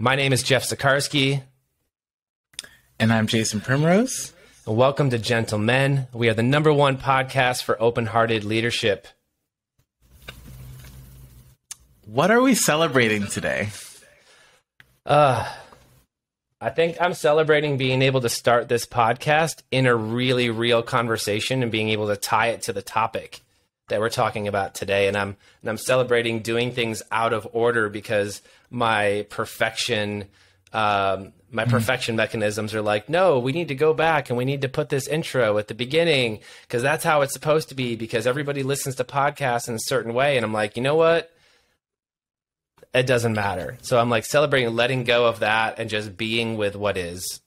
My name is Jeff Zacharski. And I'm Jason Primrose. Welcome to Gentlemen. We are the #1 podcast for open-hearted leadership. What are we celebrating today? I think I'm celebrating being able to start this podcast in a really real conversation and being able to tie it to the topic that we're talking about today. And I'm celebrating doing things out of order because my perfection mechanisms are like, no, we need to go back and we need to put this intro at the beginning because that's how it's supposed to be, because everybody listens to podcasts in a certain way. And I'm like, you know what? It doesn't matter. So I'm like celebrating letting go of that and just being with what is.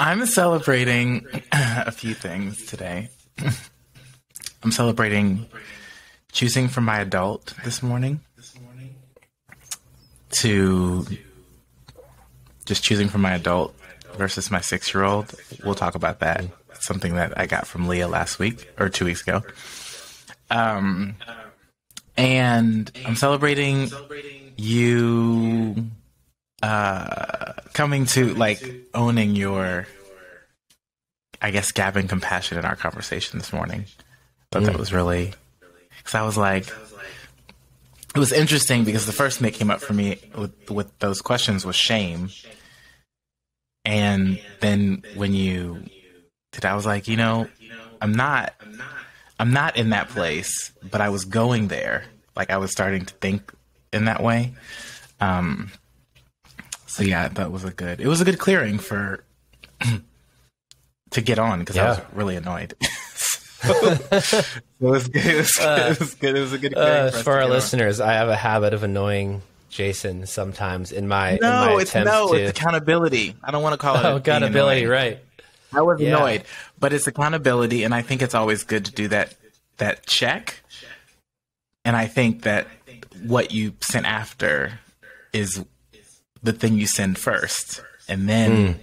I'm celebrating a few things today. I'm celebrating choosing for my adult this morning. To just choosing for my adult versus my 6-year-old. We'll talk about that. It's something that I got from Leah last week or 2 weeks ago. And I'm celebrating you coming to like owning your, I guess, gap in compassion in our conversation this morning. But that was really, because I was like, it was interesting because the first thing that came up for me with those questions was shame. And then when you did, I was like, you know, I'm not in that place, but I was going there. Like I was starting to think in that way. So yeah, that was it was a good clearing for, to get on because I was really annoyed. It was good. It was good. It was a good for our listeners. I have a habit of annoying Jason sometimes in my it's accountability. I don't want to call it accountability, right? I was annoyed, but it's accountability, and I think it's always good to do that check. And I think that what you send after is the thing you send first, and then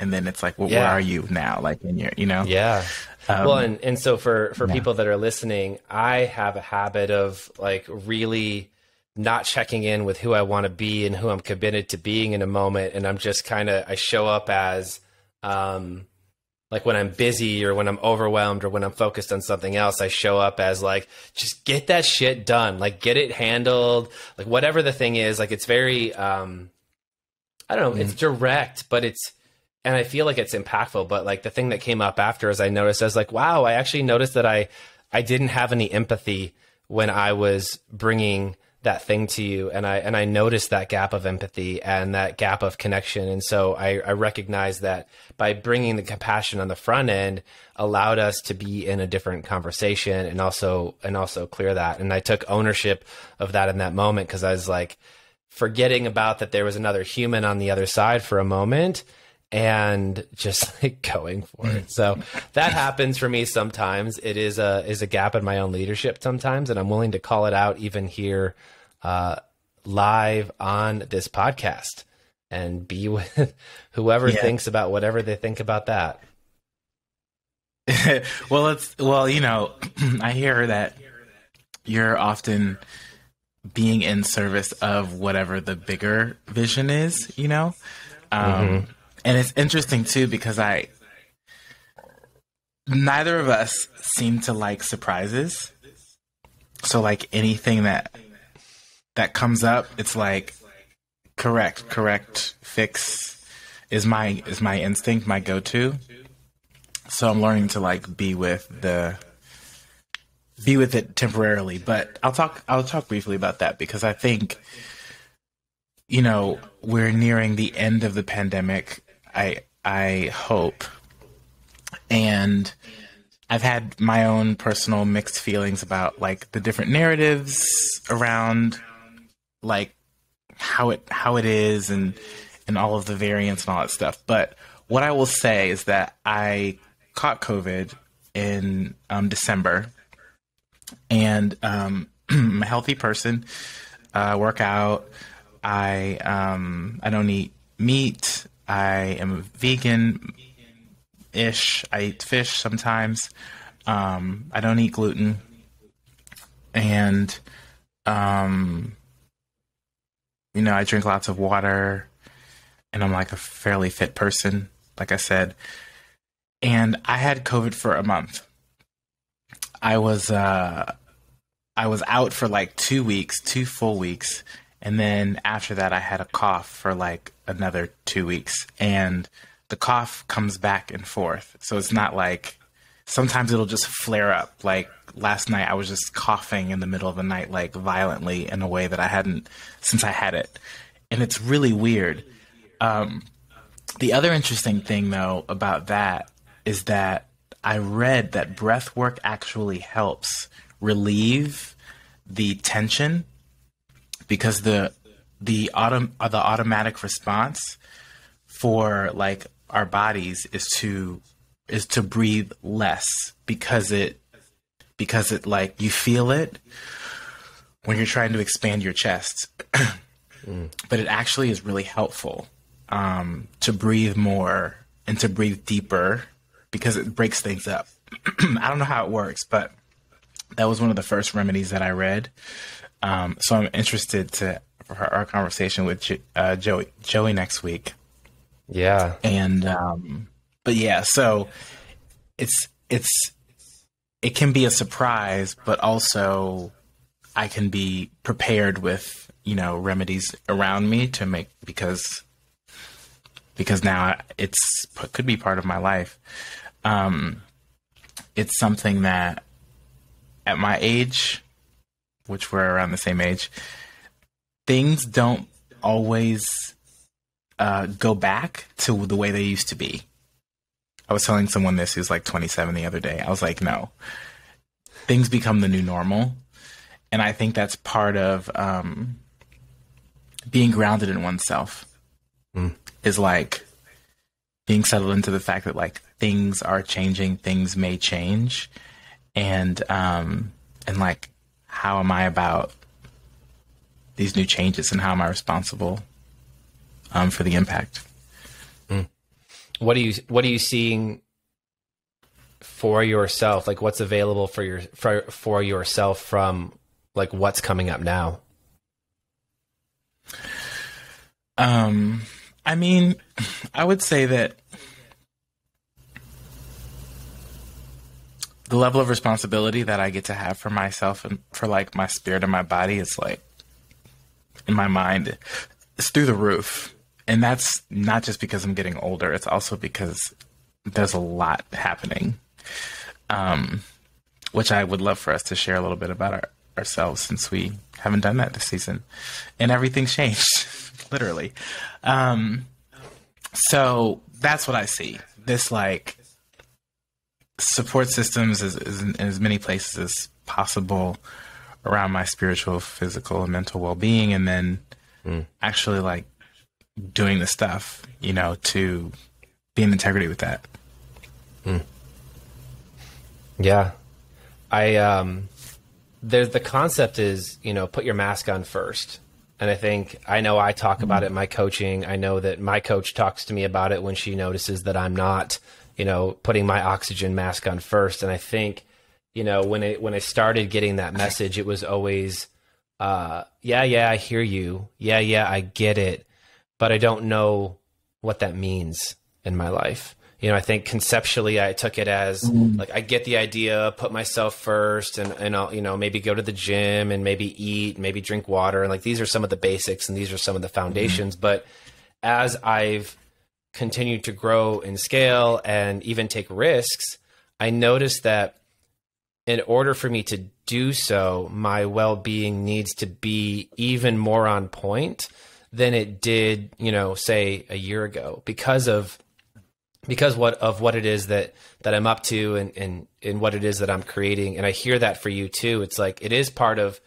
it's like, well, where are you now? Like in your, yeah. Well, and so for people that are listening, I have a habit of like really not checking in with who I want to be and who I'm committed to being in a moment. And I'm just I show up as, like when I'm busy or when I'm overwhelmed or when I'm focused on something else, I show up as like, just get that shit done, like get it handled, like whatever the thing is. Like it's very, I don't know, it's direct, but and I feel like it's impactful, but like the thing that came up after is I noticed, I was like, wow, I actually noticed that I didn't have any empathy when I was bringing that thing to you. And I noticed that gap of empathy and that gap of connection. And so I recognized that by bringing the compassion on the front end allowed us to be in a different conversation and also clear that. And I took ownership of that in that moment because I was like forgetting about that there was another human on the other side for a moment and just like going for it. So that happens for me sometimes. It is a gap in my own leadership sometimes, and I'm willing to call it out even here live on this podcast and be with whoever thinks about whatever they think about that. I hear that you're often being in service of whatever the bigger vision is, And it's interesting too, because neither of us seem to like surprises. So like anything that comes up, it's like correct, fix is my instinct, my go-to. So I'm learning to like be with it temporarily. But I'll talk briefly about that because I think, we're nearing the end of the pandemic. I hope. And I've had my own personal mixed feelings about like the different narratives around like how it is and all of the variants and all that stuff. But what I will say is that I caught COVID in December, and I'm a healthy person. I work out. I don't eat meat. I am vegan-ish. I eat fish sometimes. I don't eat gluten. And I drink lots of water, and I'm like a fairly fit person, like I said. And I had COVID for a month. I was out for like 2 weeks, 2 full weeks. And then after that, I had a cough for like another 2 weeks. And the cough comes back and forth. So it's not like, sometimes it'll just flare up. Like last night, I was just coughing in the middle of the night, like violently in a way that I hadn't since I had it. And it's really weird. The other interesting thing, though, about that is that I read that breath work actually helps relieve the tension, because the automatic response for like our bodies is to breathe less, because it like you feel it when you're trying to expand your chest. But it actually is really helpful to breathe more and to breathe deeper, because it breaks things up. I don't know how it works, but that was one of the first remedies that I read. So I'm interested for our conversation with Joey next week. Yeah. And but yeah, so it can be a surprise, but also I can be prepared with, remedies around me to make, because now could be part of my life. It's something that at my age, which we're around the same age, things don't always go back to the way they used to be. I was telling someone this who's like 27 the other day. I was like, no, things become the new normal. And I think that's part of being grounded in oneself, is like being settled into the fact that like things are changing, things may change. And like, how am I about these new changes, and how am I responsible for the impact? What are you seeing for yourself? Like, what's available for yourself from like what's coming up now? I mean, I would say that the level of responsibility that I get to have for myself and for like my spirit and my body is like, in my mind, it's through the roof. And that's not just because I'm getting older. It's also because there's a lot happening, which I would love for us to share a little bit about ourselves, since we haven't done that this season, and everything's changed, literally. So that's what I see. This like support systems is in as many places as possible around my spiritual, physical, and mental well-being, and then actually like doing the stuff, to be in integrity with that. Yeah. There's the concept is, put your mask on first. And I know I talk about it in my coaching. I know that my coach talks to me about it when she notices that I'm not, putting my oxygen mask on first. And I think, when I started getting that message, it was always, yeah, I hear you. Yeah, I get it. But I don't know what that means in my life. I think conceptually I took it as like, I get the idea, put myself first, and I'll, maybe go to the gym and maybe eat, maybe drink water. And like, these are some of the basics and these are some of the foundations. But as I've continued to grow and scale and even take risks, I noticed that in order for me to do so, my well-being needs to be even more on point than it did, say a year ago, because what it is that I'm up to and what it is that I'm creating. And I hear that for you too. It's like, it is part of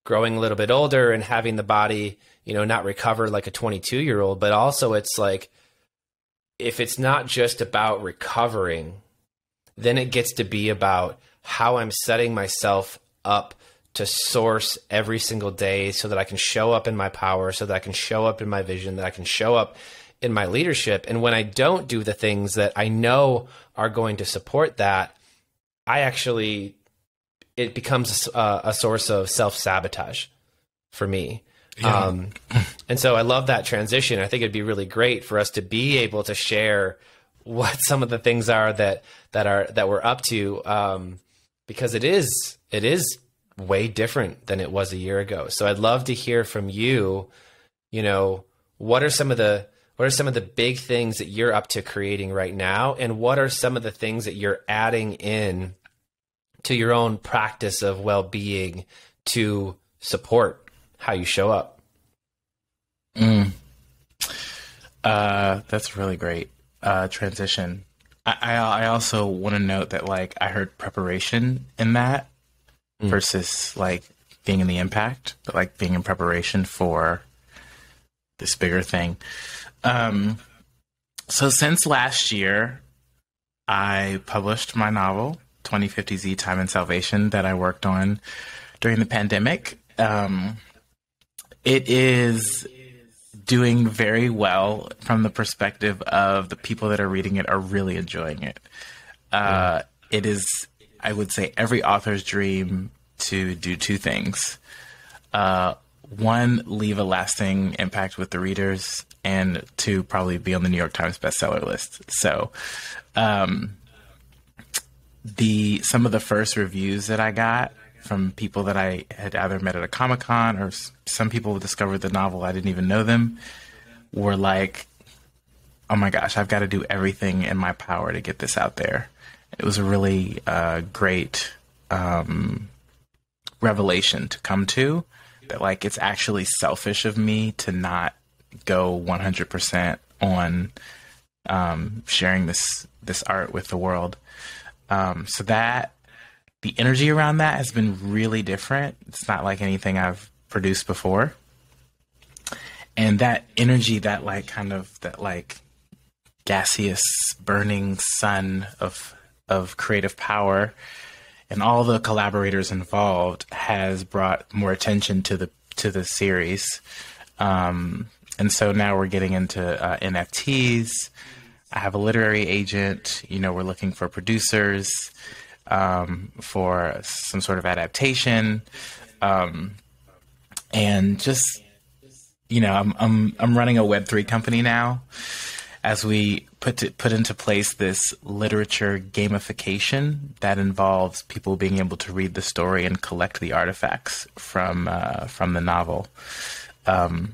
growing a little bit older and having the body, not recover like a 22-year-old, but also it's like, if it's not just about recovering, then it gets to be about how I'm setting myself up to source every single day so that I can show up in my power, so that I can show up in my vision, that I can show up in my leadership. And when I don't do the things that I know are going to support that, it becomes a source of self-sabotage for me. Yeah. And so I love that transition. I think it'd be really great for us to be able to share what some of the things are that we're up to, because it is way different than it was a year ago. So I'd love to hear from you. You know, what are some of the big things that you're up to creating right now, and what are some of the things that you're adding in to your own practice of well-being to support how you show up? That's really great transition. I also want to note that, like, I heard preparation in that versus like being in the impact, but like being in preparation for this bigger thing. So since last year, I published my novel, 2050Z Time and Salvation, that I worked on during the pandemic. It is doing very well from the perspective of the people that are reading it are really enjoying it. It is, I would say, every author's dream to do two things. One, leave a lasting impact with the readers, and two, probably be on the New York Times bestseller list. So some of the first reviews that I got from people that I had either met at a Comic-Con, or some people who discovered the novel, I didn't even know them, were like, oh my gosh, I've got to do everything in my power to get this out there. It was a really great revelation to come to, that like it's actually selfish of me to not go 100% on sharing this art with the world. So that the energy around that has been really different. It's not like anything I've produced before. And that energy, that like kind of that like gaseous burning sun of creative power, and all the collaborators involved has brought more attention to the series. And so now we're getting into NFTs. I have a literary agent. You know, we're looking for producers for some sort of adaptation. And just, you know, I'm running a Web3 company now, as we put into place this literature gamification that involves people being able to read the story and collect the artifacts from the novel. So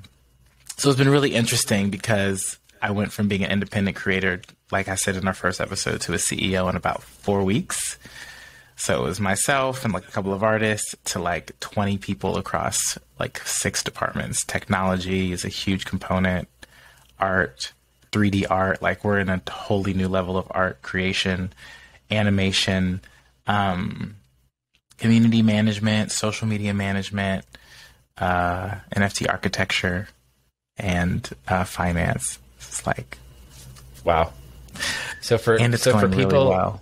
it's been really interesting, because I went from being an independent creator, like I said in our first episode, to a CEO in about 4 weeks. So it was myself and like a couple of artists, to like 20 people across like 6 departments. Technology is a huge component. Art, 3D art, like we're in a wholly new level of art creation, animation, community management, social media management, NFT architecture, and finance. It's like, wow. So for people, really well.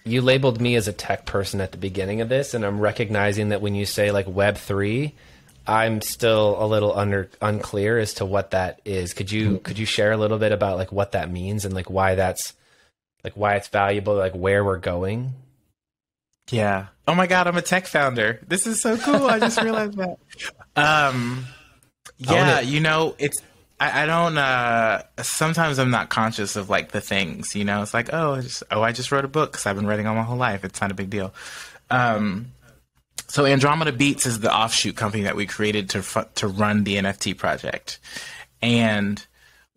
you labeled me as a tech person at the beginning of this, and I'm recognizing that when you say like Web3, I'm still a little unclear as to what that is. Could you share a little bit about like what that means, and like why it's valuable, like where we're going? Yeah. Oh my God, I'm a tech founder. This is so cool. I just realized that. Yeah, you know, I don't, sometimes I'm not conscious of like the things, you know, it's like, I just wrote a book because I've been writing all my whole life. It's not a big deal. So Andromeda Beats is the offshoot company that we created to run the NFT project. And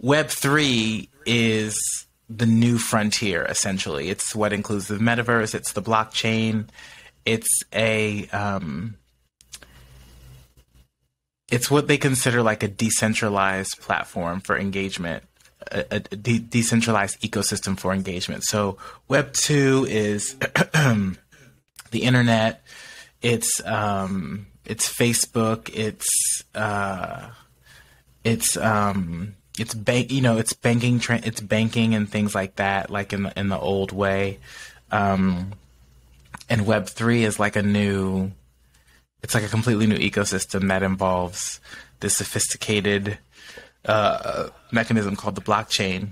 Web3 is the new frontier, essentially. It's what includes the metaverse. It's the blockchain. It's it's what they consider like a decentralized platform for engagement, a decentralized ecosystem for engagement. So Web 2 is the internet. It's Facebook. It's banking and things like that, like in the old way. And Web 3 is like it's like a completely new ecosystem that involves this sophisticated mechanism called the blockchain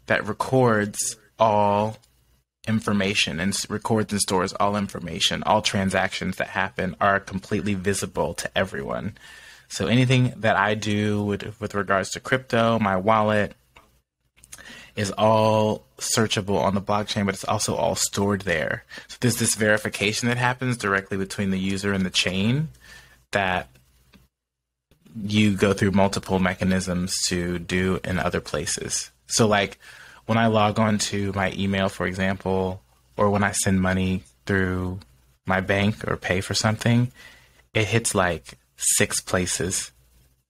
that records all information and records and stores all information. All transactions that happen are completely visible to everyone. So anything that I do with regards to crypto, my wallet, is all searchable on the blockchain, but it's also all stored there. So there's this verification that happens directly between the user and the chain that you go through multiple mechanisms to do in other places. So like when I log on to my email, for example, or when I send money through my bank or pay for something, it hits like 6 places.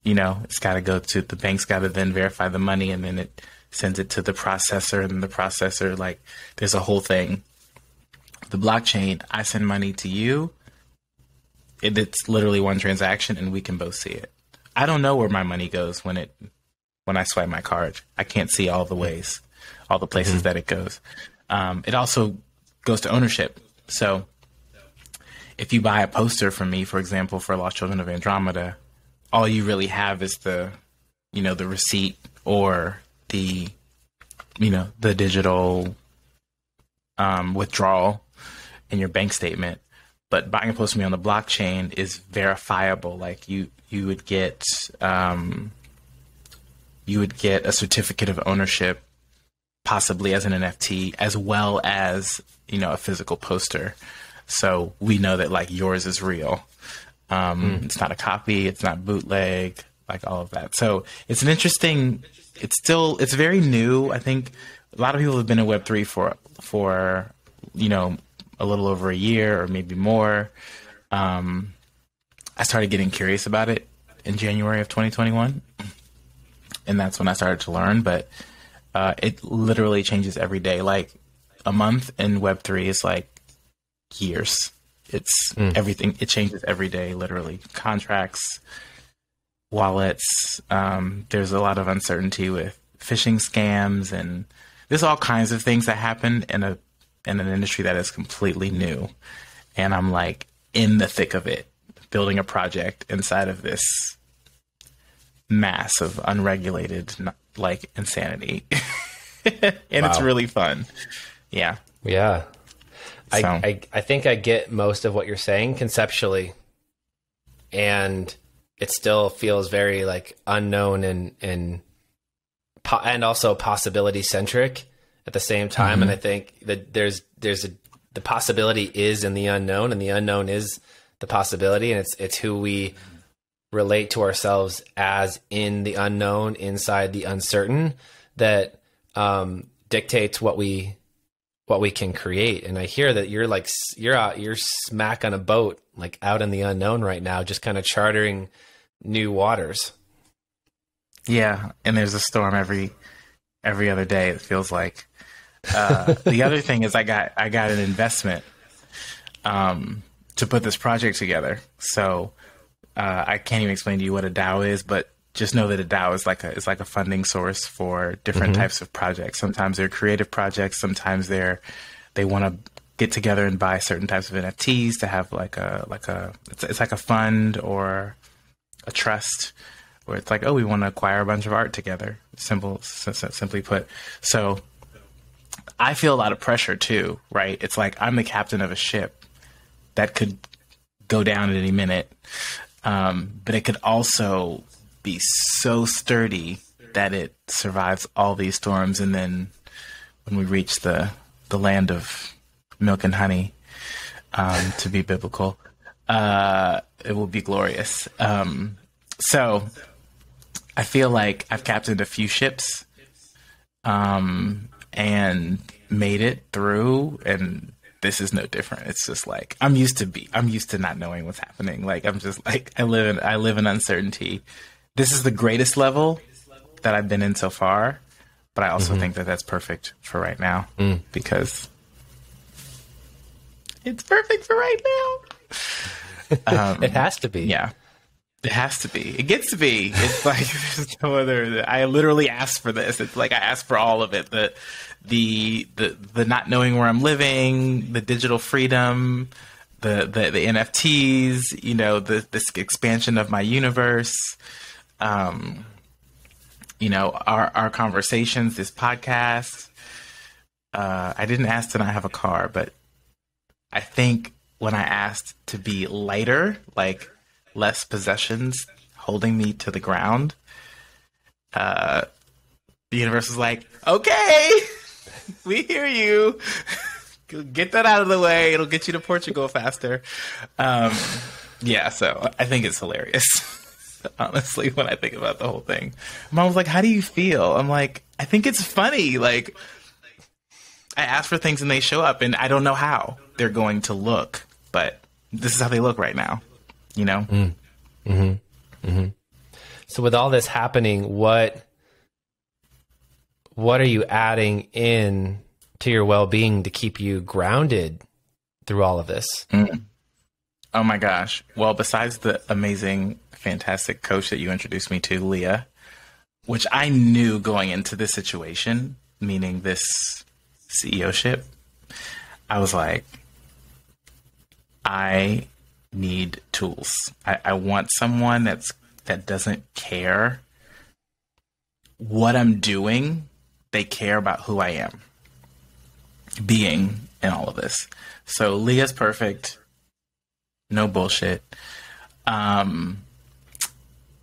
You know, it's got to go to the bank's got to then verify the money, and then it sends it to the processor, and the processor, like, there's a whole thing. The blockchain, I send money to you. It's literally one transaction, and we can both see it. I don't know where my money goes when I swipe my card. I can't see all the ways, all the places that it goes. It also goes to ownership. So if you buy a poster from me, for example, for Lost Children of Andromeda, all you really have is the receipt or the digital withdrawal in your bank statement. But buying a poster from me on the blockchain is verifiable. Like you would get a certificate of ownership, possibly as an NFT, as well as a physical poster. So we know that like yours is real. It's not a copy. It's not bootleg. Like all of that. So it's an interesting. It's very new. I think a lot of people have been in Web3 for a little over a year or maybe more. I started getting curious about it in January of 2021, and that's when I started to learn. But it literally changes every day. Like a month in Web3 is like years. It's everything. It changes every day, literally. Contracts, wallets. There's a lot of uncertainty with phishing scams, and there's all kinds of things that happen in an industry that is completely new. And I'm like in the thick of it, building a project inside of this mass of unregulated, like, insanity. And It's really fun. Yeah. Yeah. So. I think I get most of what you're saying conceptually, and it still feels very like unknown and also possibility centric at the same time. And I think that the possibility is in the unknown, and the unknown is the possibility, and it's who we relate to ourselves as in the unknown, inside the uncertain, that dictates what we can create. And I hear that you're smack on a boat, like out in the unknown right now, just kind of chartering new waters. Yeah, and there's a storm every other day, it feels like. The other thing is I got an investment to put this project together. So I can't even explain to you what a DAO is, but just know that a DAO is like a funding source for different types of projects. Sometimes they're creative projects. Sometimes they want to get together and buy certain types of NFTs to have it's like a fund or a trust, where it's like, oh, we want to acquire a bunch of art together. Simply put. So I feel a lot of pressure too, right? It's like I'm the captain of a ship that could go down at any minute, but it could also be so sturdy that it survives all these storms. And then when we reach the land of milk and honey, to be biblical, it will be glorious. So I feel like I've captained a few ships, and made it through, and this is no different. It's just like I'm used to not knowing what's happening. Like I'm just like I live in uncertainty. This is the greatest level that I've been in so far, but I also think that that's perfect for right now, because it's perfect for right now. It has to be. Yeah. It has to be. It gets to be. It's like there's no other. I literally asked for this. It's like I asked for all of it. The not knowing where I'm living, the digital freedom, the NFTs. This expansion of my universe. Our conversations, this podcast. I didn't ask to not have a car, but I think when I asked to be lighter, like less possessions, holding me to the ground, the universe was like, okay, we hear you. Get that out of the way. It'll get you to Portugal faster. Yeah, so I think it's hilarious. Honestly, when I think about the whole thing. Mom was like, how do you feel? I'm like, I think it's funny. Like, I ask for things and they show up, and I don't know how they're going to look, but this is how they look right now, you know? So with all this happening, what are you adding in to your well-being to keep you grounded through all of this? Oh my gosh. Well, besides the amazing, fantastic coach that you introduced me to, Leah, which I knew going into this situation, meaning this CEO-ship, I was like, I need tools. I want someone that doesn't care what I'm doing. They care about who I am being in all of this. So Leah's perfect. No bullshit.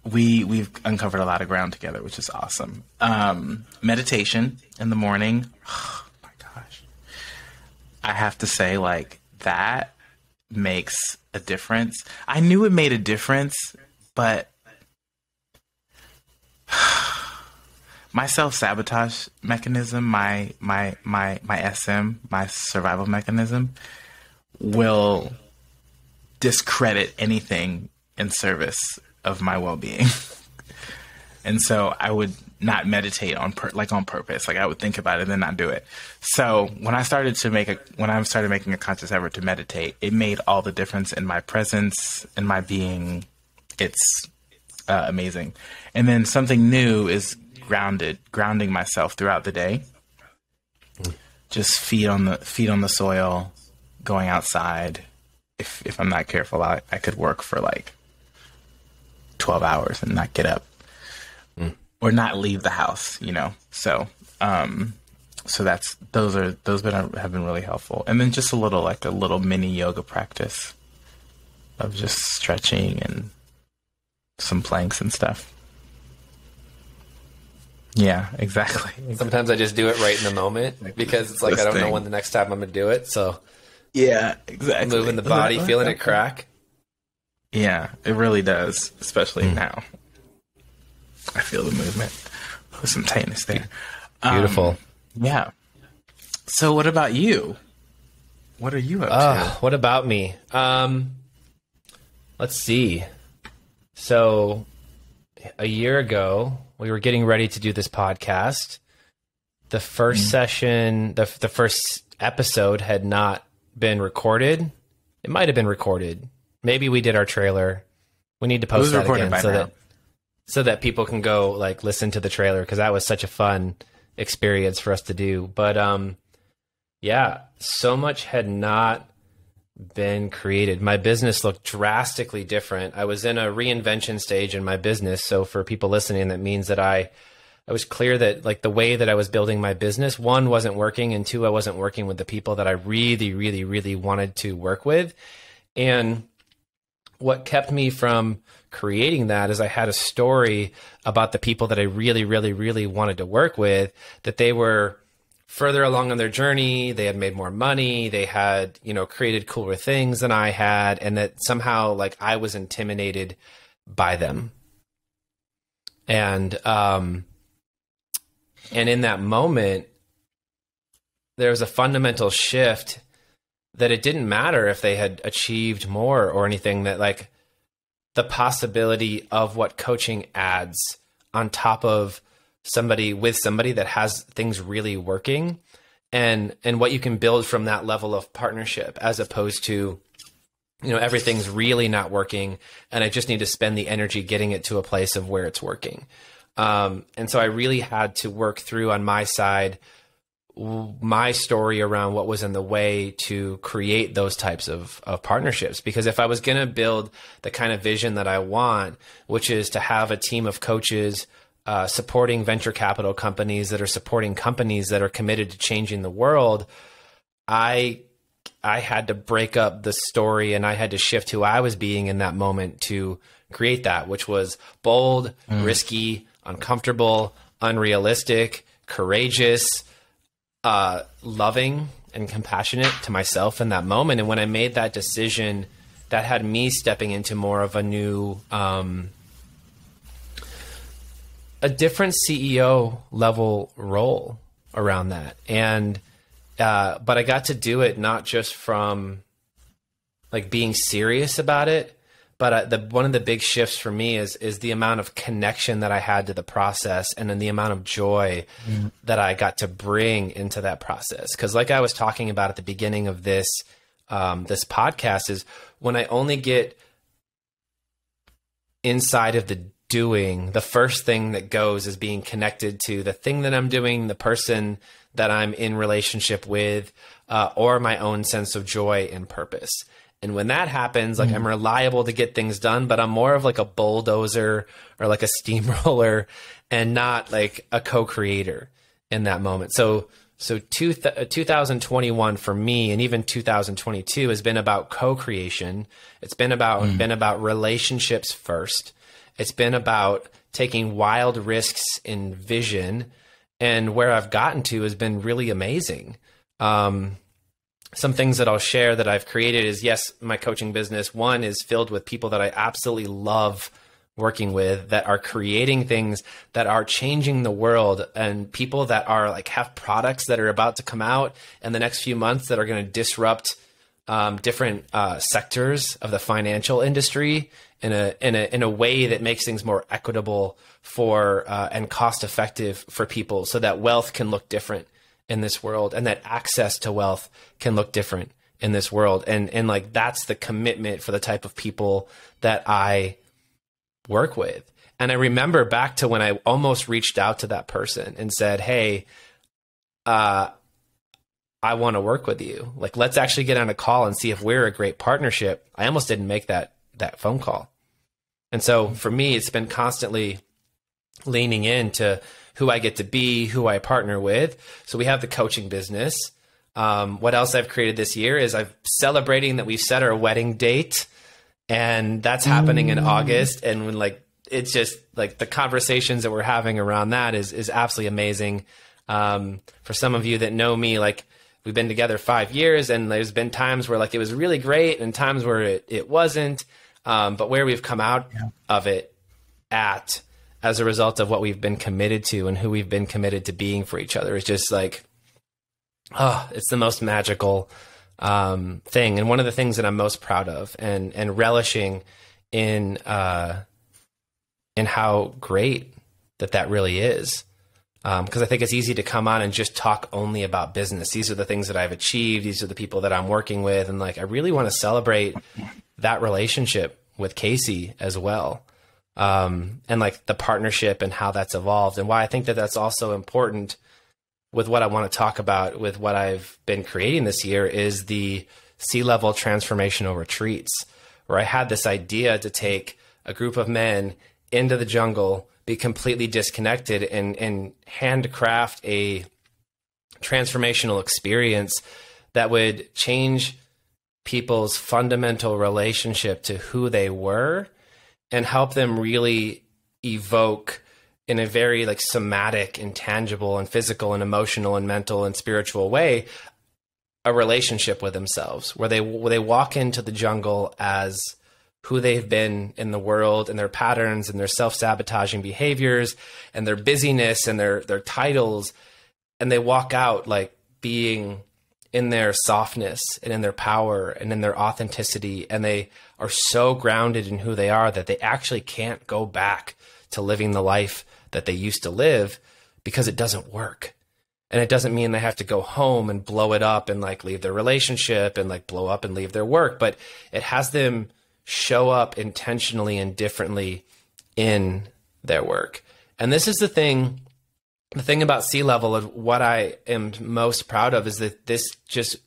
We've uncovered a lot of ground together, which is awesome. Meditation in the morning. Oh my gosh. I have to say, like, that makes a difference. I knew it made a difference, but my self-sabotage mechanism, my SM, my survival mechanism, will discredit anything in service of my well-being. And so I would not meditate on purpose. Like, I would think about it and then not do it. So when I started making a conscious effort to meditate, it made all the difference in my presence and my being. It's amazing. And then something new is grounding myself throughout the day. Just feet on the soil, going outside. If I'm not careful, I could work for like 12 hours and not get up or not leave the house, you know? So, so those have been really helpful. And then just a little mini yoga practice of just stretching and some planks and stuff. Yeah, exactly. Sometimes I just do it right in the moment because it's like, I don't know when the next time I'm going to do it. So yeah, exactly. Moving the body, feeling it crack. Yeah, it really does, especially now. I feel the movement. There's some tightness there. Beautiful. Yeah. So what about you? What are you up to? What about me? Let's see. So a year ago, we were getting ready to do this podcast. The first session, the first episode had not been recorded. It might have been recorded. Maybe we did our trailer. We need to post that again so that people can go like listen to the trailer, because that was such a fun experience for us to do. But yeah, so much had not been created. My business looked drastically different. I was in a reinvention stage in my business. So for people listening, that means that I was clear that like the way that I was building my business, one, wasn't working, and two, I wasn't working with the people that I really, really, really wanted to work with. And what kept me from creating that is I had a story about the people that I really, really, really wanted to work with, that they were further along on their journey. They had made more money. They had, created cooler things than I had. And that somehow like I was intimidated by them. And in that moment, there was a fundamental shift that it didn't matter if they had achieved more or anything, that like the possibility of what coaching adds on top of somebody that has things really working, and what you can build from that level of partnership, as opposed to, everything's really not working and I just need to spend the energy getting it to a place of where it's working. And so I really had to work through on my side my story around what was in the way to create those types of partnerships. Because if I was going to build the kind of vision that I want, which is to have a team of coaches supporting venture capital companies that are supporting companies that are committed to changing the world, I I had to break up the story and I had to shift who I was being in that moment to create that, which was bold, risky, uncomfortable, unrealistic, courageous, loving and compassionate to myself in that moment. And when I made that decision, that had me stepping into more of a new, a different CEO level role around that. And, but I got to do it not just from like being serious about it, but one of the big shifts for me is the amount of connection that I had to the process, and then the amount of joy that I got to bring into that process. Because like I was talking about at the beginning of this this podcast, is when I only get inside of the doing, the first thing that goes is being connected to the thing that I'm doing, the person that I'm in relationship with, or my own sense of joy and purpose. And when that happens, like I'm reliable to get things done, but I'm more of like a bulldozer or like a steamroller and not like a co-creator in that moment. So 2021 for me, and even 2022, has been about co-creation. It's been about relationships first. It's been about taking wild risks in vision, and where I've gotten to has been really amazing. Some things that I'll share that I've created is, yes, my coaching business, one, is filled with people that I absolutely love working with, that are creating things that are changing the world, and people that are like have products that are about to come out in the next few months that are going to disrupt different sectors of the financial industry in a way that makes things more equitable for and cost effective for people, so that wealth can look different in this world, and that access to wealth can look different in this world. And like, that's the commitment for the type of people that I work with. And I remember back to when I almost reached out to that person and said, hey, I want to work with you. Like, let's actually get on a call and see if we're a great partnership. I almost didn't make that phone call. And so for me, it's been constantly leaning into who I get to be, who I partner with. So we have the coaching business. What else I've created this year is I'm celebrating that we've set our wedding date, and that's happening in August. And when like, it's just like the conversations that we're having around that is absolutely amazing. For some of you that know me, like, we've been together 5 years, and there's been times where like it was really great and times where it wasn't. But where we've come out of it as a result of what we've been committed to and who we've been committed to being for each other is just like, it's the most magical thing. And one of the things that I'm most proud of and relishing in how great that really is. Because I think it's easy to come on and just talk only about business. These are the things that I've achieved. These are the people that I'm working with. And like, I really want to celebrate that relationship with Casey as well. And like the partnership and how that's evolved, and why I think that that's also important with what I want to talk about with what I've been creating this year is the C-level transformational retreats, where I had this idea to take a group of men into the jungle, be completely disconnected, and handcraft a transformational experience that would change people's fundamental relationship to who they were, and help them really evoke in a very like somatic and tangible and physical and emotional and mental and spiritual way a relationship with themselves, where they walk into the jungle as who they've been in the world, and their patterns and their self-sabotaging behaviors and their busyness and their titles, and they walk out like being in their softness and in their power and in their authenticity, and they are so grounded in who they are that they actually can't go back to living the life that they used to live, because it doesn't work. And it doesn't mean they have to go home and blow it up and like leave their relationship and like blow up and leave their work, but it has them show up intentionally and differently in their work. And this is the thing about C-level, of what I am most proud of, is that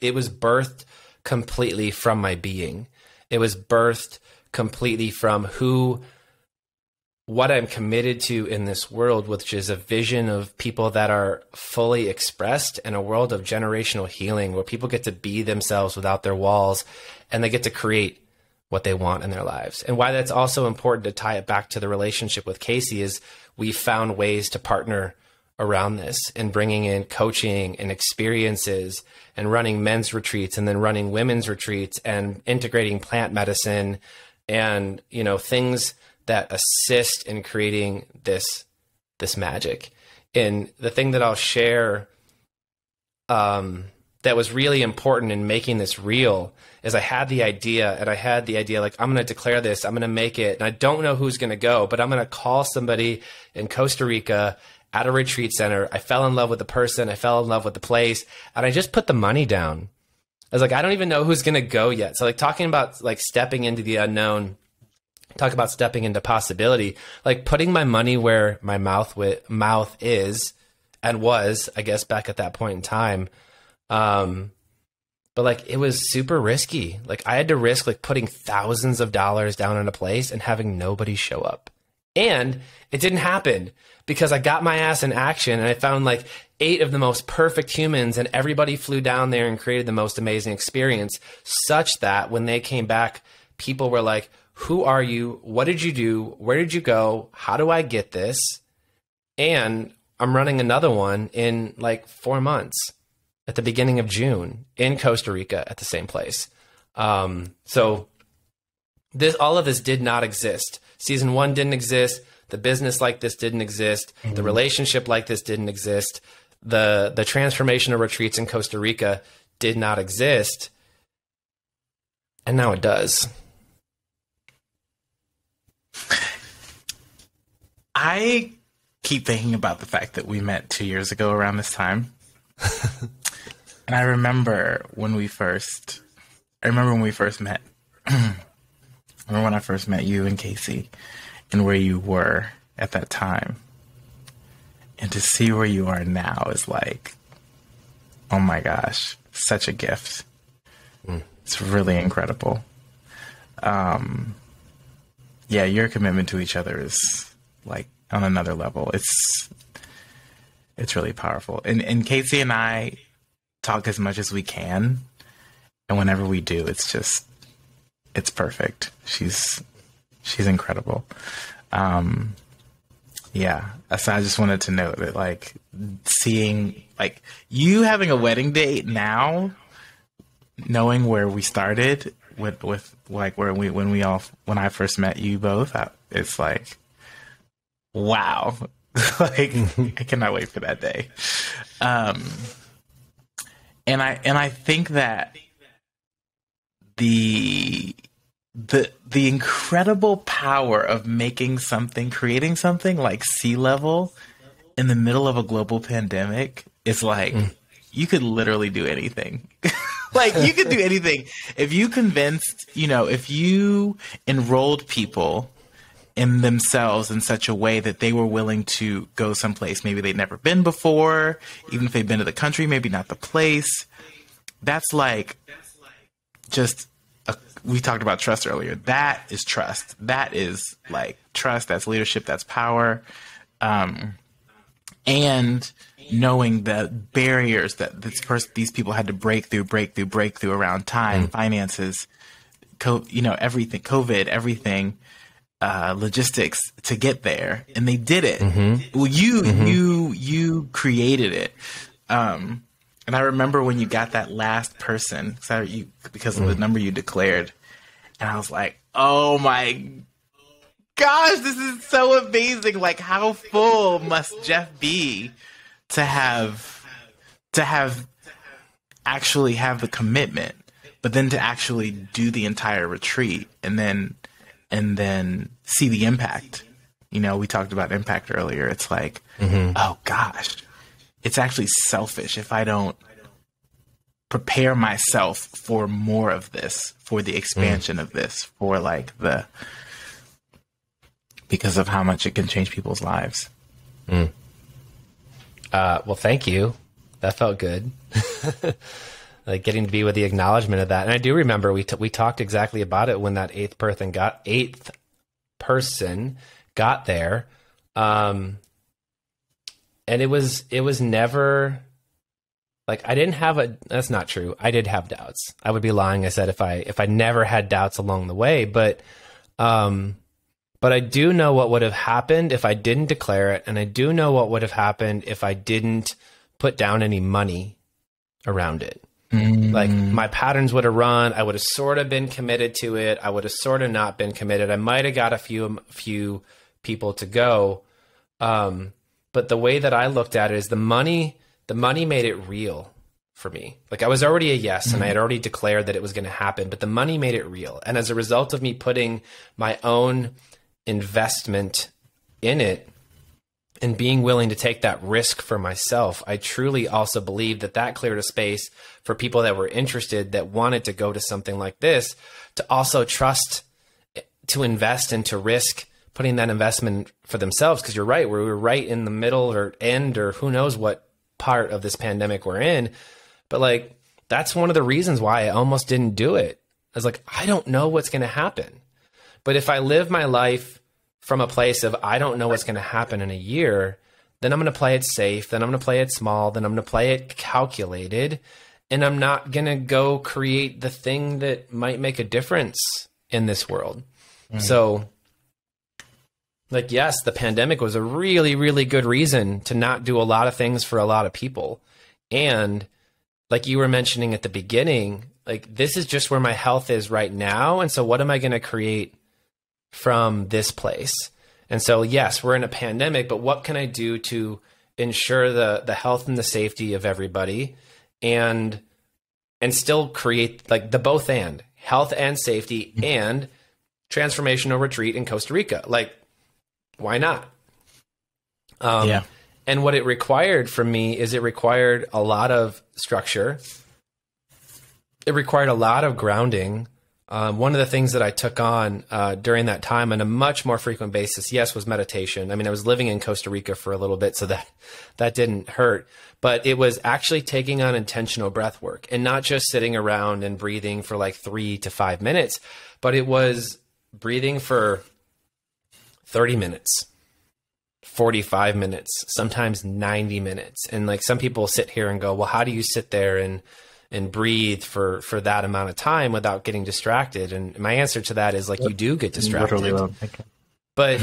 it was birthed completely from my being. It was birthed completely from who what I'm committed to in this world, which is a vision of people that are fully expressed, and a world of generational healing where people get to be themselves without their walls, and they get to create what they want in their lives. And why that's also important to tie it back to the relationship with Casey is we found ways to partner around this, and bringing in coaching and experiences, and running men's retreats, and then running women's retreats, and integrating plant medicine, and, you know, things that assist in creating this magic. And the thing that I'll share that was really important in making this real is I had the idea, like, I'm going to declare this, I'm going to make it, and I don't know who's going to go, but I'm going to call somebody in Costa Rica at a retreat center. I fell in love with the person, I fell in love with the place, and I just put the money down. I was like, I don't even know who's going to go yet. So like, talking about like stepping into the unknown, talk about stepping into possibility, like putting my money where my mouth is and was, I guess, back at that point in time. But like, it was super risky. Like, I had to risk like putting thousands of dollars down in a place and having nobody show up. And it didn't happen because I got my ass in action, and I found like 8 of the most perfect humans, and everybody flew down there and created the most amazing experience, such that when they came back, people were like, who are you? What did you do? Where did you go? How do I get this? And I'm running another one in like 4 months at the beginning of June in Costa Rica at the same place. So all of this did not exist. Season 1 didn't exist. The business like this didn't exist. Mm-hmm. The relationship like this didn't exist. The transformational retreats in Costa Rica did not exist. And now it does. I keep thinking about the fact that we met 2 years ago around this time. And I remember when we first met. I remember when I first met you and Casey, and where you were at that time. And to see where you are now is like, oh my gosh, such a gift. It's really incredible. Yeah, your commitment to each other is like on another level. It's really powerful. And Casey and I talk as much as we can. And whenever we do, it's perfect. She's incredible. Yeah. So I just wanted to note that, like, seeing like you having a wedding date now, knowing where we started with like when I first met you both, it's like, wow. Like, I cannot wait for that day. And I think that the incredible power of creating something like Sea Level in the middle of a global pandemic is like, you could literally do anything. Like, you could do anything. If you if you enrolled people in themselves in such a way that they were willing to go someplace maybe they'd never been before, even if they've been to the country, maybe not the place. That's like we talked about trust earlier. That is trust. That is like trust. That's leadership. That's power. And knowing the barriers that these people had to break through around time, finances, everything, COVID, everything, logistics to get there, and they did it. Well, you created it. And I remember when you got that last person, because of the number you declared, and I was like, oh my gosh, this is so amazing. Like, how full must Jeff be to actually have the commitment, but then to actually do the entire retreat and then see the impact. We talked about impact earlier. It's like, oh gosh, it's actually selfish if I don't prepare myself for more of this, for the expansion of this, for like because of how much it can change people's lives. Well, thank you. That felt good. Like, getting to be with the acknowledgement of that. And I do remember we talked exactly about it when that eighth person got there. And it was never like, I didn't have that's not true. I did have doubts. I would be lying. I said, if I never had doubts along the way, but I do know what would have happened if I didn't declare it. And I do know what would have happened if I didn't put down any money around it. Like, my patterns would have run. I would have sort of been committed to it. I would have sort of not been committed. I might have got a few people to go. But the way that I looked at it is the money made it real for me. Like, I was already a yes, and I had already declared that it was going to happen, but the money made it real. And as a result of me putting my own investment in it and being willing to take that risk for myself, I truly also believe that cleared a space for people that were interested, that wanted to go to something like this, to also trust, to invest and to risk putting that investment for themselves. Because you're right, we were right in the middle or end, or who knows what part of this pandemic we're in. But like, that's one of the reasons why I almost didn't do it. I was like, I don't know what's going to happen. But if I live my life from a place of, I don't know what's going to happen in a year, then I'm going to play it safe. Then I'm going to play it small. Then I'm going to play it calculated. And I'm not going to go create the thing that might make a difference in this world. So, like, yes, the pandemic was a really, really good reason to not do a lot of things for a lot of people. And like you were mentioning at the beginning, like, this is just where my health is right now. And so what am I going to create from this place? And so, yes, we're in a pandemic, but what can I do to ensure the health and the safety of everybody, and still create like the both and health and safety and transformational retreat in Costa Rica? Like, why not? And what it required from me is, it required a lot of structure. It required a lot of grounding. One of the things that I took on during that time on a much more frequent basis, yes, was meditation. I mean, I was living in Costa Rica for a little bit, so that didn't hurt. But it was actually taking on intentional breath work, and not just sitting around and breathing for like 3 to 5 minutes, but it was breathing for 30 minutes, 45 minutes, sometimes 90 minutes. And like, some people sit here and go, well, how do you sit there and breathe for that amount of time without getting distracted? And my answer to that is, like, you do get distracted. But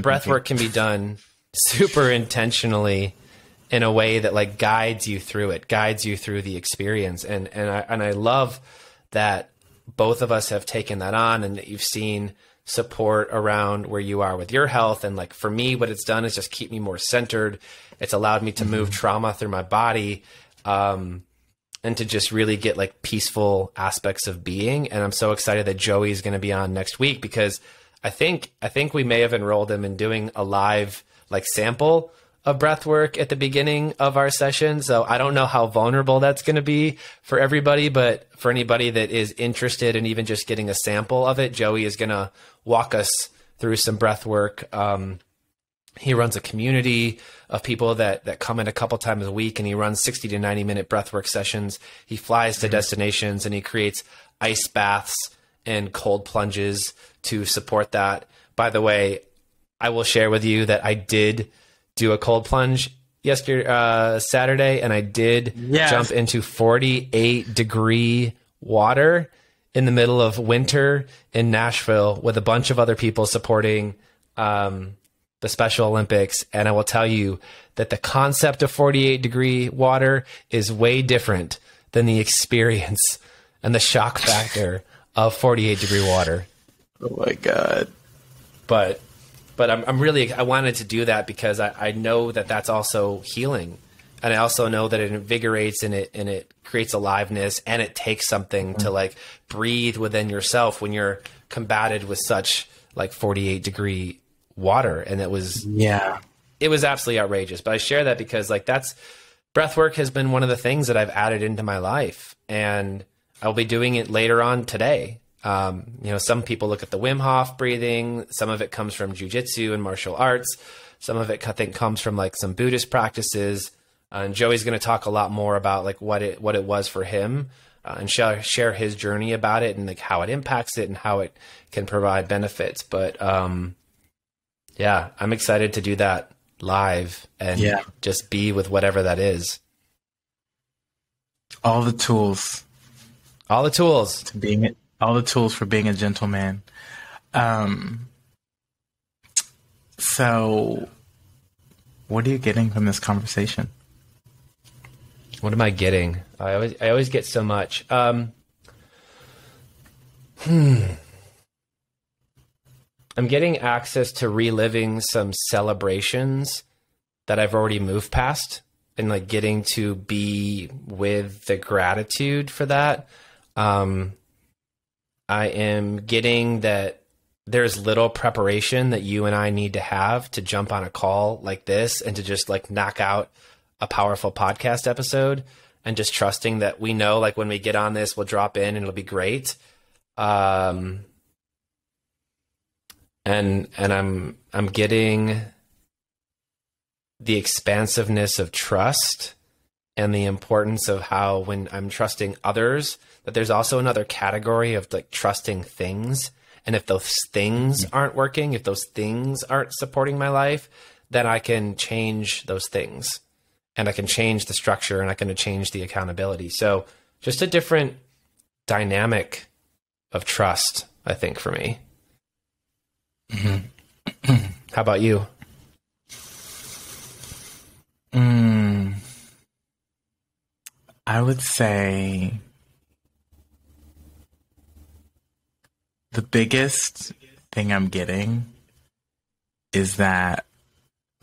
breath work can be done super intentionally in a way that like guides you through it, guides you through the experience. And I love that both of us have taken that on, and that you've seen support around where you are with your health. And like, for me, what it's done is just keep me more centered. It's allowed me to move trauma through my body, and to just really get like peaceful aspects of being. And I'm so excited that Joey is going to be on next week, because I think we may have enrolled him in doing a live like sample of breath work at the beginning of our session. So I don't know how vulnerable that's going to be for everybody, but for anybody that is interested in even just getting a sample of it, Joey is going to walk us through some breath work. He runs a community of people that come in a couple times a week, and he runs 60 to 90 minute breathwork sessions. He flies to destinations, and he creates ice baths and cold plunges to support that. By the way, I will share with you that I did do a cold plunge Saturday, and I did jump into 48-degree water in the middle of winter in Nashville with a bunch of other people supporting the Special Olympics. And I will tell you that the concept of 48-degree water is way different than the experience and the shock factor of 48-degree water. Oh my God. But I wanted to do that because I know that that's also healing. And I also know that it invigorates, and it creates aliveness, and it takes something to like breathe within yourself when you're combated with such like 48-degree water. And it was absolutely outrageous. But I share that because like, breath work has been one of the things that I've added into my life, and I'll be doing it later on today. Some people look at the Wim Hof breathing. Some of it comes from jujitsu and martial arts. Some of it I think comes from like some Buddhist practices. And Joey's going to talk a lot more about like what it was for him, and share his journey about it, and like how it impacts it and how it can provide benefits. But Yeah, I'm excited to do that live and just be with whatever that is. All the tools. All the tools. All the tools for being a gentleman. So what are you getting from this conversation? What am I getting? I always get so much. I'm getting access to reliving some celebrations that I've already moved past, and like getting to be with the gratitude for that. I am getting that there's little preparation that you and I need to have to jump on a call like this and to just like knock out a powerful podcast episode, and just trusting that we know, like, when we get on this, we'll drop in and it'll be great. And I'm getting the expansiveness of trust and the importance of how, when I'm trusting others, that there's also another category of like trusting things. And if those things aren't working, if those things aren't supporting my life, then I can change those things, and I can change the structure, and I can change the accountability. So just a different dynamic of trust, I think, for me. Mm-hmm. How about you? I would say the biggest thing I'm getting is that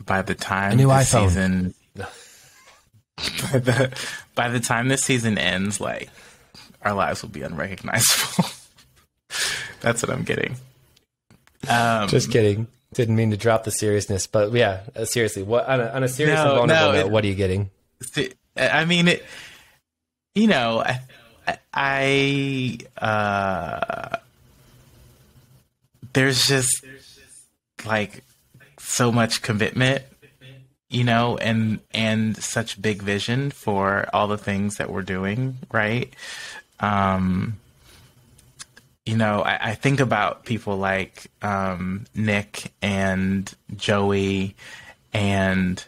by the time this season, by the time this season ends, like, our lives will be unrecognizable. That's what I'm getting. Just kidding. Didn't mean to drop the seriousness, but yeah, seriously, what on a serious and vulnerable note, what are you getting? I mean, there's just like so much commitment, and such big vision for all the things that we're doing, right? I think about people like Nick and Joey, and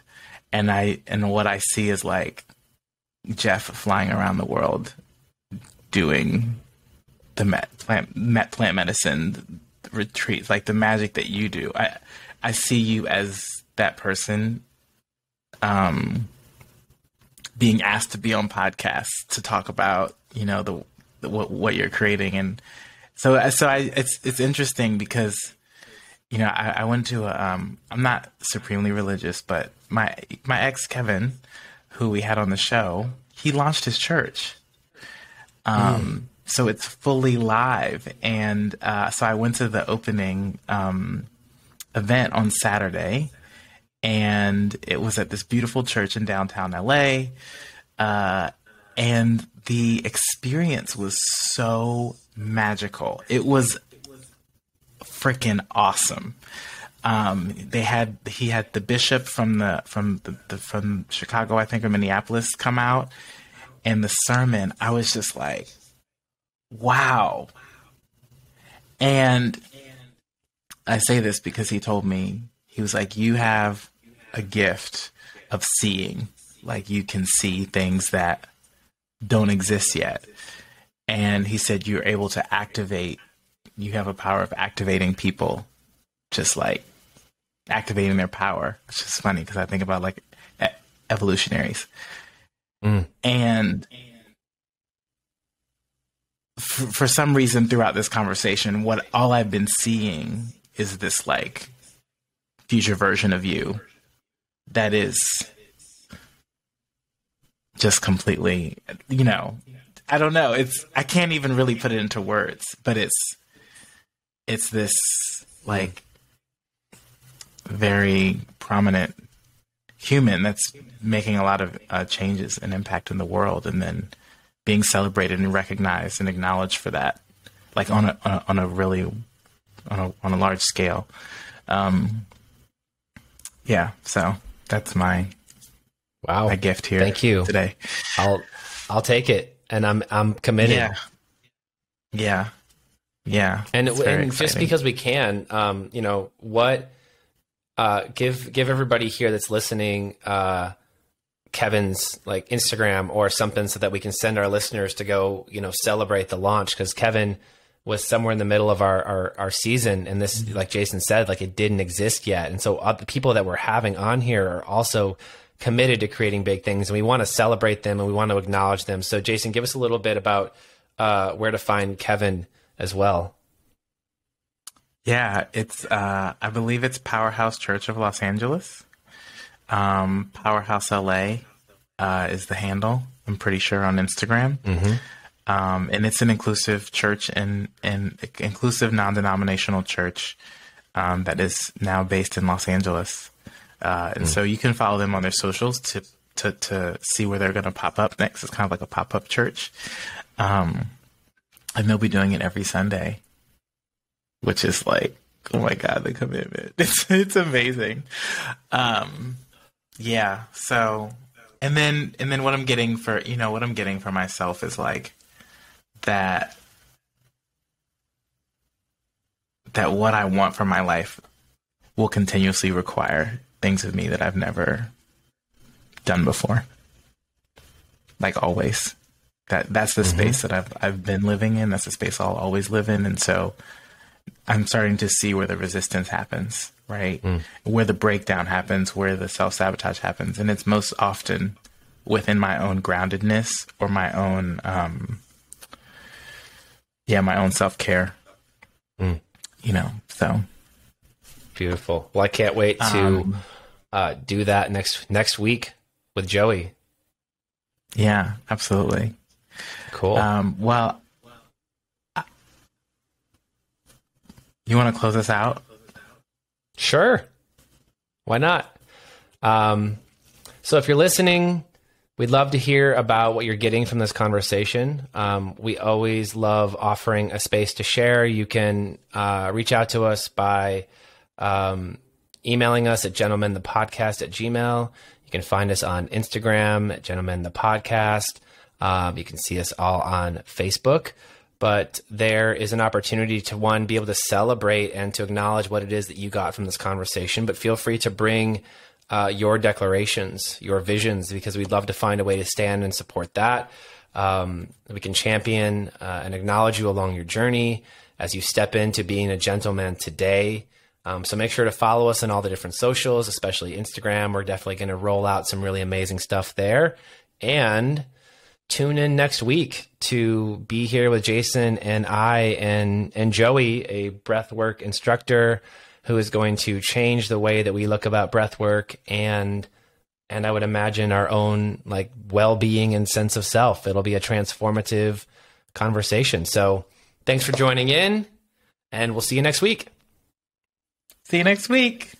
what I see is like Jeff flying around the world doing the plant medicine retreats, like the magic that you do. I see you as that person, being asked to be on podcasts to talk about, what you're creating. And so it's interesting because, I went to I'm not supremely religious, but my ex Kevin, who we had on the show, he launched his church. So it's fully live. And so I went to the opening event on Saturday, and it was at this beautiful church in downtown LA. And the experience was so magical. It was freaking awesome. He had the bishop from Chicago, I think, or Minneapolis, come out, and the sermon, I was just like, wow. And I say this because he told me, he was like, you have a gift of seeing, like you can see things that don't exist yet. And he said, you're able to activate, you have a power of activating people, just like activating their power. It's just funny because I think about like evolutionaries. And for some reason throughout this conversation, all I've been seeing is this like future version of you that is just completely, I don't know. I can't even really put it into words, but it's this like very prominent human that's making a lot of changes and impact in the world, and then being celebrated and recognized and acknowledged for that, like on a really large scale. Yeah. So that's my gift here. Thank you today. I'll take it, and I'm committed. Yeah. And just because we can, give everybody here that's listening Kevin's like Instagram or something so that we can send our listeners to go, celebrate the launch, because Kevin was somewhere in the middle of our season, and this, like Jason said, like it didn't exist yet. And so the people that we're having on here are also committed to creating big things, and we want to celebrate them and we want to acknowledge them. So Jason, give us a little bit about where to find Kevin as well. Yeah, it's I believe it's Powerhouse Church of Los Angeles. Powerhouse LA is the handle, I'm pretty sure, on Instagram. And it's an inclusive church and inclusive non-denominational church that is now based in Los Angeles. And so you can follow them on their socials to see where they're going to pop up next. It's kind of like a pop-up church. And they'll be doing it every Sunday, which is like, oh my God, the commitment. It's amazing. Yeah. So, and then what I'm getting for myself is like that what I want for my life will continuously require things of me that I've never done before. Like always. That's the space that I've been living in. That's the space I'll always live in. And so I'm starting to see where the resistance happens, right? Where the breakdown happens, where the self-sabotage happens. And it's most often within my own groundedness or my own, my own self-care, so. Beautiful. Well, I can't wait to do that next week with Joey. Yeah, absolutely. Cool. Well, you want to close us out? Sure. Why not? So if you're listening, we'd love to hear about what you're getting from this conversation. We always love offering a space to share. You can reach out to us by emailing us at gentlementhepodcast@gmail.com. You can find us on Instagram at gentlementhepodcast. You can see us all on Facebook. But there is an opportunity to, one, be able to celebrate and to acknowledge what it is that you got from this conversation. But feel free to bring your declarations, your visions, because we'd love to find a way to stand and support that. We can champion and acknowledge you along your journey as you step into being a gentleman today. So make sure to follow us on all the different socials, especially Instagram. We're definitely going to roll out some really amazing stuff there. And tune in next week to be here with Jason and I and Joey, a breathwork instructor who is going to change the way that we look about breathwork and I would imagine our own like well-being and sense of self. It'll be a transformative conversation. So thanks for joining in, and we'll see you next week. See you next week.